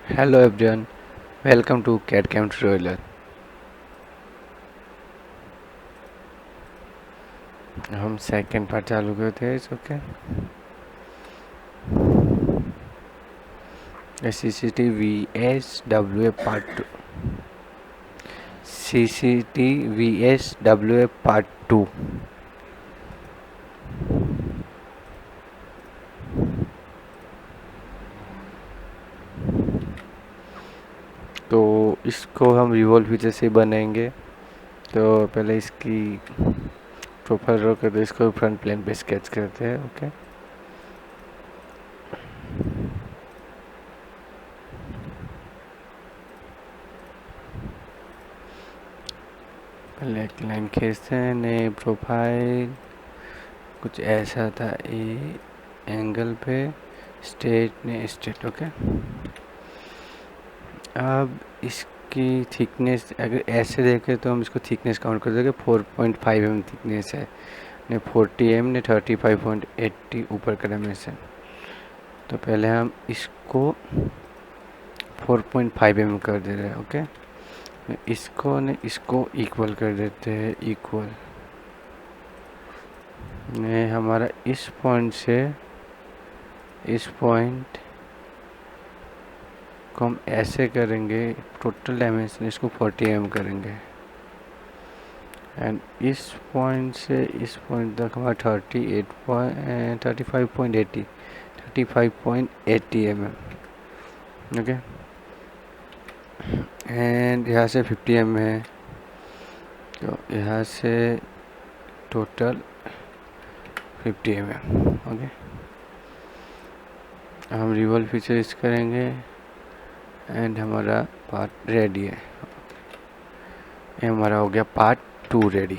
Hello everyone, welcome to cat cam trailer. हम second part चालू करते हैं इसके। CCTV part 2। CCTV part 2। तो इसको हम रिवॉल्व फीचर से बनाएंगे। तो पहले इसकी प्रोफाइल ड्रॉ करते हैं, इसको फ्रंट प्लेन पे स्केच करते हैं। ओके, पहले एक लाइन खींचते हैं। नए प्रोफाइल कुछ ऐसा था, ए एंगल पे स्टेट ने स्टेट। ओके, अब इसकी थिकनेस अगर ऐसे देखें तो हम इसको थिकनेस काउंट कर देंगे। 4.5 mm थिकनेस है ने 40 mm ने 35.80 ऊपर का डायमेंशन। तो पहले हम इसको 4.5 mm कर दे रहे हैं। ओके, इसको ने इसको इक्वल कर देते हैं। इक्वल ने हमारा इस पॉइंट से इस पॉइंट को हम ऐसे करेंगे। टोटल डायमेंशन इसको 40 mm करेंगे। एंड इस पॉइंट से इस पॉइंट तक हमारा 35.80 mm। ओके, एंड यहाँ से 50 mm है, तो यहाँ से टोटल 50 mm। ओके, हम रिवॉल्व फीचर इस करेंगे एंड हमारा पार्ट रेडी है। ये हमारा हो गया पार्ट 2 रेडी।